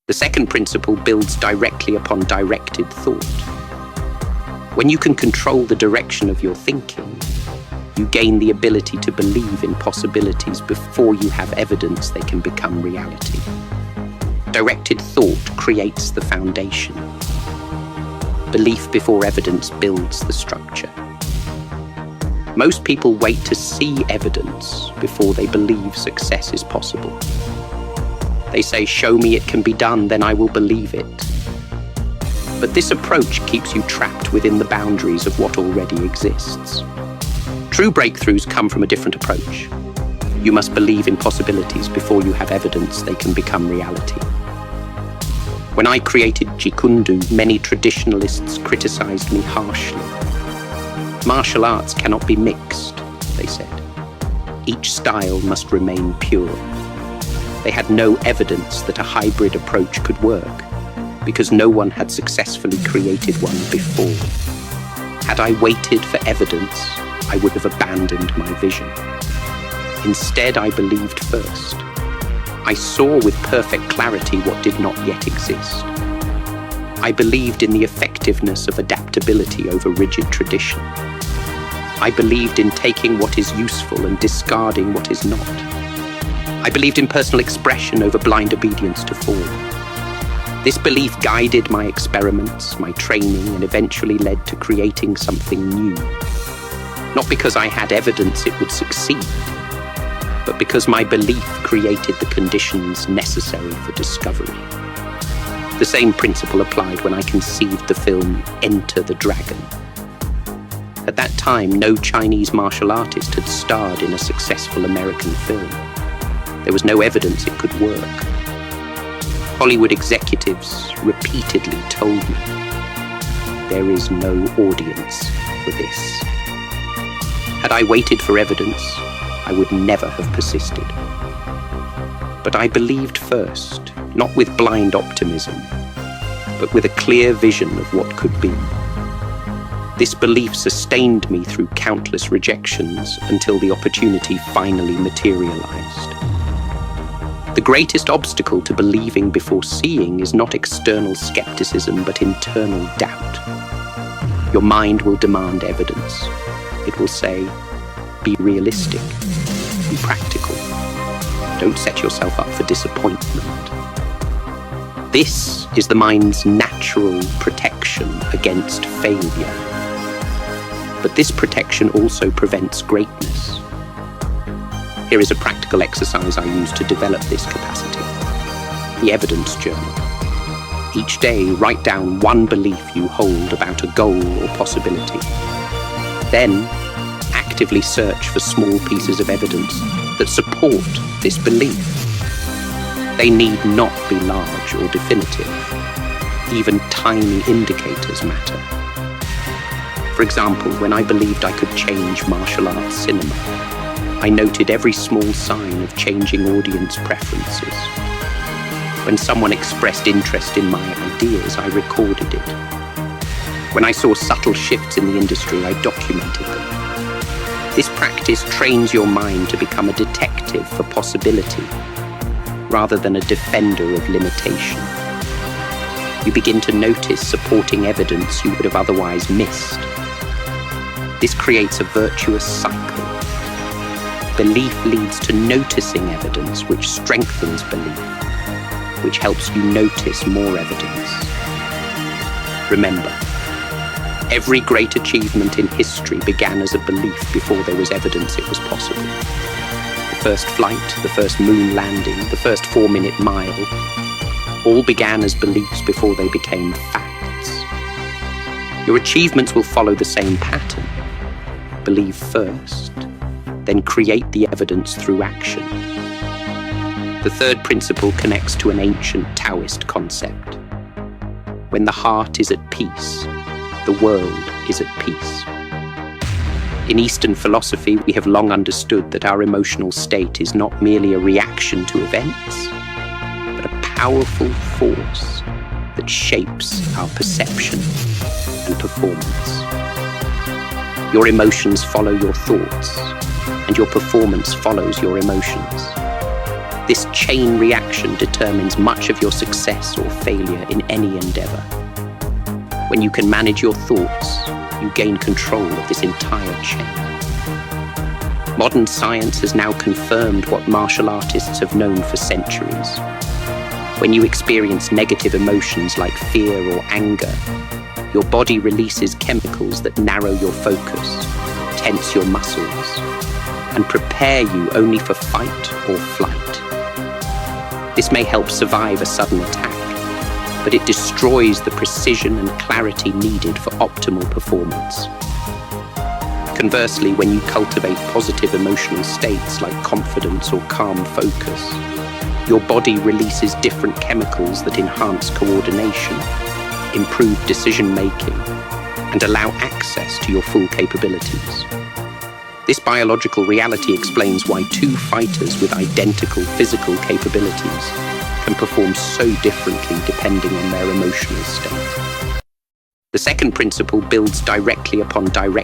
The second principle builds directly upon directed thought. When you can control the direction of your thinking, you gain the ability to believe in possibilities before you have evidence they can become reality. Directed thought creates the foundation. Belief before evidence builds the structure. Most people wait to see evidence before they believe success is possible. They say, "Show me it can be done, then I will believe it." But this approach keeps you trapped within the boundaries of what already exists. True breakthroughs come from a different approach. You must believe in possibilities before you have evidence they can become reality. When I created Jikundu, many traditionalists criticized me harshly. Martial arts cannot be mixed, they said. Each style must remain pure. They had no evidence that a hybrid approach could work, because no one had successfully created one before. Had I waited for evidence, I would have abandoned my vision. Instead, I believed first. I saw with perfect clarity what did not yet exist. I believed in the effectiveness of adaptability over rigid tradition. I believed in taking what is useful and discarding what is not. I believed in personal expression over blind obedience to form. This belief guided my experiments, my training, and eventually led to creating something new. Not because I had evidence it would succeed, but because my belief created the conditions necessary for discovery. The same principle applied when I conceived the film Enter the Dragon. At that time, no Chinese martial artist had starred in a successful American film. There was no evidence it could work. Hollywood executives repeatedly told me, "There is no audience for this." Had I waited for evidence, I would never have persisted. But I believed first, not with blind optimism, but with a clear vision of what could be. This belief sustained me through countless rejections until the opportunity finally materialized. The greatest obstacle to believing before seeing is not external skepticism, but internal doubt. Your mind will demand evidence. It will say, "Be realistic, be practical. Don't set yourself up for disappointment." This is the mind's natural protection against failure. But this protection also prevents greatness. Here is a practical exercise I use to develop this capacity. The evidence journal. Each day, write down one belief you hold about a goal or possibility. Then, actively search for small pieces of evidence that support this belief. They need not be large or definitive. Even tiny indicators matter. For example, when I believed I could change martial arts cinema, I noted every small sign of changing audience preferences. When someone expressed interest in my ideas, I recorded it. When I saw subtle shifts in the industry, I documented them. This practice trains your mind to become a detective for possibility, rather than a defender of limitation. You begin to notice supporting evidence you would have otherwise missed. This creates a virtuous cycle. Belief leads to noticing evidence, which strengthens belief, which helps you notice more evidence. Remember, every great achievement in history began as a belief before there was evidence it was possible. The first flight, the first moon landing, the first 4-minute mile, all began as beliefs before they became facts. Your achievements will follow the same pattern. Believe first, then create the evidence through action. The third principle connects to an ancient Taoist concept. When the heart is at peace, the world is at peace. In Eastern philosophy, we have long understood that our emotional state is not merely a reaction to events, but a powerful force that shapes our perception and performance. Your emotions follow your thoughts, and your performance follows your emotions. This chain reaction determines much of your success or failure in any endeavor. When you can manage your thoughts, you gain control of this entire chain. Modern science has now confirmed what martial artists have known for centuries. When you experience negative emotions like fear or anger, your body releases chemicals that narrow your focus, tense your muscles, and prepare you only for fight or flight. This may help survive a sudden attack, but it destroys the precision and clarity needed for optimal performance. Conversely, when you cultivate positive emotional states like confidence or calm focus, your body releases different chemicals that enhance coordination, improve decision-making, and allow access to your full capabilities. This biological reality explains why two fighters with identical physical capabilities can perform so differently depending on their emotional state. The second principle builds directly upon directed